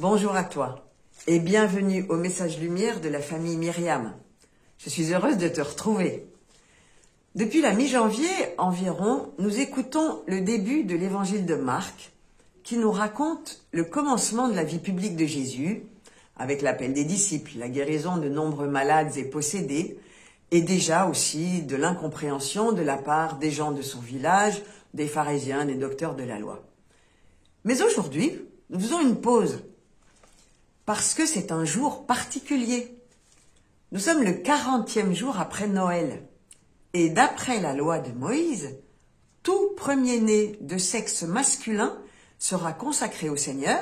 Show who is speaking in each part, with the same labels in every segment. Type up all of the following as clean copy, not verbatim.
Speaker 1: Bonjour à toi et bienvenue au message lumière de la famille Myriam. Je suis heureuse de te retrouver. Depuis la mi-janvier environ, nous écoutons le début de l'évangile de Marc qui nous raconte le commencement de la vie publique de Jésus avec l'appel des disciples, la guérison de nombreux malades et possédés et déjà aussi de l'incompréhension de la part des gens de son village, des pharisiens, des docteurs de la loi. Mais aujourd'hui, nous faisons une pause parce que c'est un jour particulier. Nous sommes le 40e jour après Noël. Et d'après la loi de Moïse, tout premier-né de sexe masculin sera consacré au Seigneur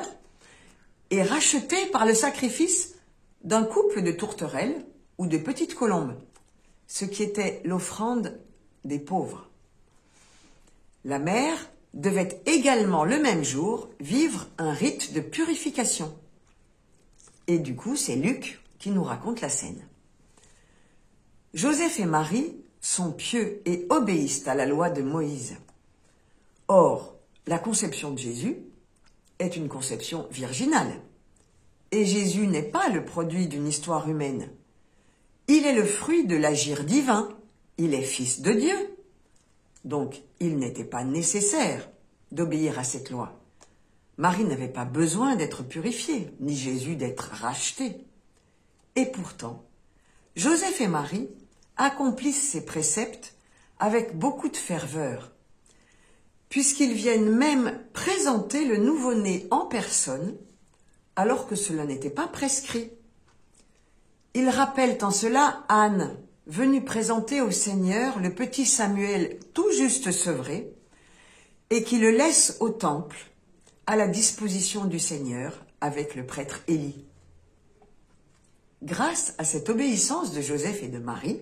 Speaker 1: et racheté par le sacrifice d'un couple de tourterelles ou de petites colombes, ce qui était l'offrande des pauvres. La mère devait également le même jour vivre un rite de purification. Et du coup, c'est Luc qui nous raconte la scène. Joseph et Marie sont pieux et obéissent à la loi de Moïse. Or, la conception de Jésus est une conception virginale. Et Jésus n'est pas le produit d'une histoire humaine. Il est le fruit de l'agir divin. Il est fils de Dieu. Donc, il n'était pas nécessaire d'obéir à cette loi. Marie n'avait pas besoin d'être purifiée, ni Jésus d'être racheté. Et pourtant, Joseph et Marie accomplissent ces préceptes avec beaucoup de ferveur, puisqu'ils viennent même présenter le nouveau-né en personne, alors que cela n'était pas prescrit. Ils rappellent en cela Anne, venue présenter au Seigneur le petit Samuel tout juste sevré, et qui le laisse au temple, à la disposition du Seigneur avec le prêtre Élie. Grâce à cette obéissance de Joseph et de Marie,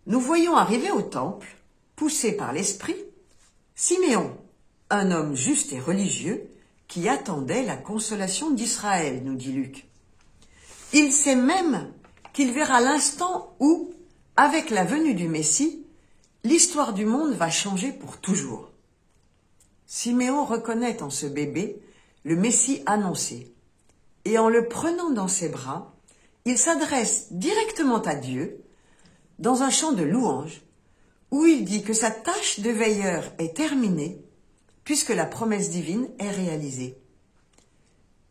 Speaker 1: nous voyons arriver au temple, poussé par l'Esprit, Siméon, un homme juste et religieux qui attendait la consolation d'Israël, nous dit Luc. Il sait même qu'il verra l'instant où, avec la venue du Messie, l'histoire du monde va changer pour toujours. Siméon reconnaît en ce bébé le Messie annoncé, et en le prenant dans ses bras, il s'adresse directement à Dieu dans un chant de louange où il dit que sa tâche de veilleur est terminée puisque la promesse divine est réalisée.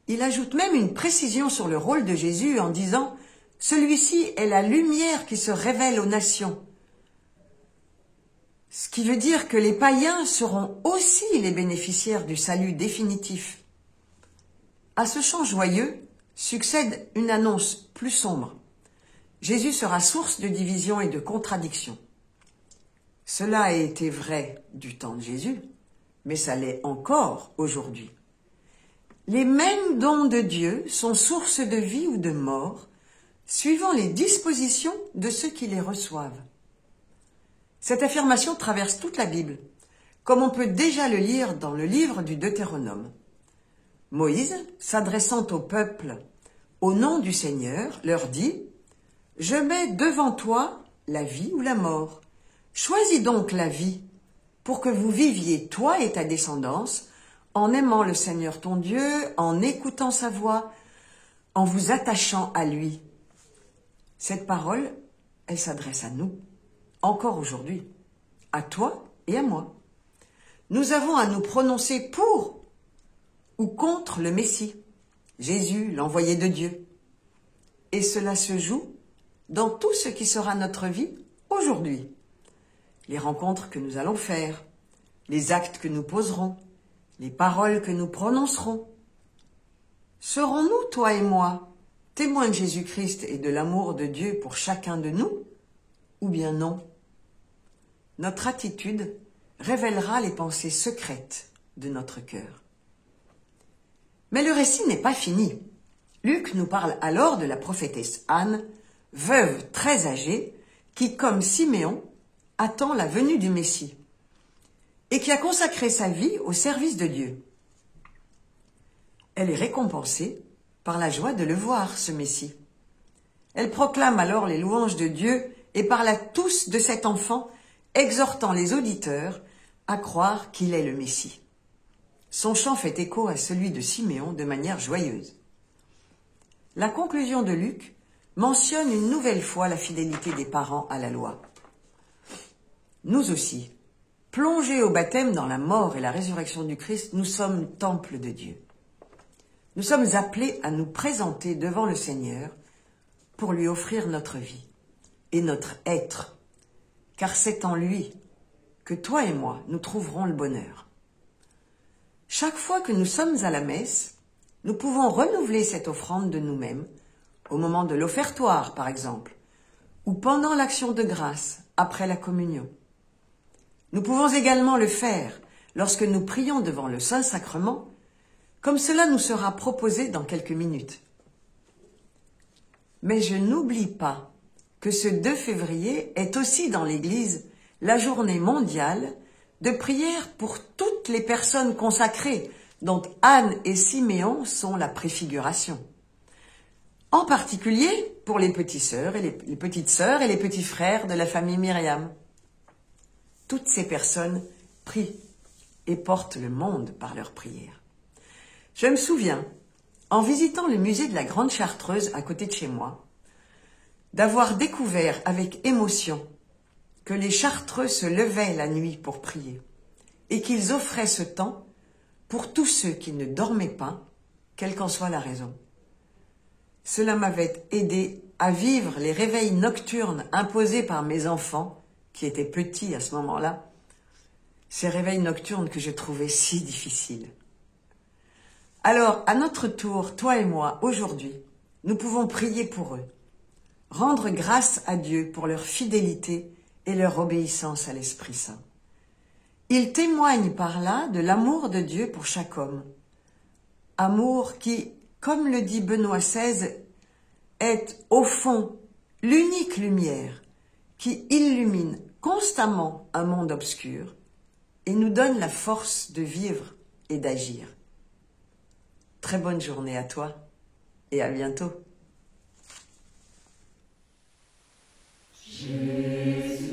Speaker 1: Il ajoute même une précision sur le rôle de Jésus en disant « Celui-ci est la lumière qui se révèle aux nations ». Ce qui veut dire que les païens seront aussi les bénéficiaires du salut définitif. À ce chant joyeux succède une annonce plus sombre. Jésus sera source de division et de contradiction. Cela a été vrai du temps de Jésus, mais ça l'est encore aujourd'hui. Les mêmes dons de Dieu sont source de vie ou de mort, suivant les dispositions de ceux qui les reçoivent. Cette affirmation traverse toute la Bible, comme on peut déjà le lire dans le livre du Deutéronome. Moïse, s'adressant au peuple au nom du Seigneur, leur dit « Je mets devant toi la vie ou la mort. Choisis donc la vie pour que vous viviez, toi et ta descendance, en aimant le Seigneur ton Dieu, en écoutant sa voix, en vous attachant à lui. » Cette parole, elle s'adresse à nous. Encore aujourd'hui, à toi et à moi. Nous avons à nous prononcer pour ou contre le Messie, Jésus, l'envoyé de Dieu. Et cela se joue dans tout ce qui sera notre vie aujourd'hui. Les rencontres que nous allons faire, les actes que nous poserons, les paroles que nous prononcerons. Serons-nous, toi et moi, témoins de Jésus-Christ et de l'amour de Dieu pour chacun de nous ? Ou bien non? Notre attitude révélera les pensées secrètes de notre cœur. Mais le récit n'est pas fini. Luc nous parle alors de la prophétesse Anne, veuve très âgée, qui, comme Siméon, attend la venue du Messie et qui a consacré sa vie au service de Dieu. Elle est récompensée par la joie de le voir, ce Messie. Elle proclame alors les louanges de Dieu et parle à tous de cet enfant, exhortant les auditeurs à croire qu'il est le Messie. son chant fait écho à celui de Siméon de manière joyeuse. La conclusion de Luc mentionne une nouvelle fois la fidélité des parents à la loi. Nous aussi, plongés au baptême dans la mort et la résurrection du Christ, nous sommes temple de Dieu. Nous sommes appelés à nous présenter devant le Seigneur pour lui offrir notre vie et notre être, car c'est en lui que toi et moi, nous trouverons le bonheur. Chaque fois que nous sommes à la messe, nous pouvons renouveler cette offrande de nous-mêmes, au moment de l'offertoire par exemple, ou pendant l'action de grâce, après la communion. Nous pouvons également le faire lorsque nous prions devant le Saint-Sacrement, comme cela nous sera proposé dans quelques minutes. Mais je n'oublie pas que ce 2 février est aussi dans l'Église la journée mondiale de prière pour toutes les personnes consacrées, dont Anne et Siméon sont la préfiguration. En particulier pour les petites sœurs et les petits frères de la famille Myriam. Toutes ces personnes prient et portent le monde par leurs prières. Je me souviens, en visitant le musée de la Grande Chartreuse à côté de chez moi, d'avoir découvert avec émotion que les Chartreux se levaient la nuit pour prier et qu'ils offraient ce temps pour tous ceux qui ne dormaient pas, quelle qu'en soit la raison. Cela m'avait aidé à vivre les réveils nocturnes imposés par mes enfants, qui étaient petits à ce moment-là, ces réveils nocturnes que je trouvais si difficiles. Alors, à notre tour, toi et moi, aujourd'hui, nous pouvons prier pour eux, rendre grâce à Dieu pour leur fidélité et leur obéissance à l'Esprit Saint. Ils témoignent par là de l'amour de Dieu pour chaque homme. Amour qui, comme le dit Benoît XVI, est au fond l'unique lumière qui illumine constamment un monde obscur et nous donne la force de vivre et d'agir. Très bonne journée à toi et à bientôt. Jésus.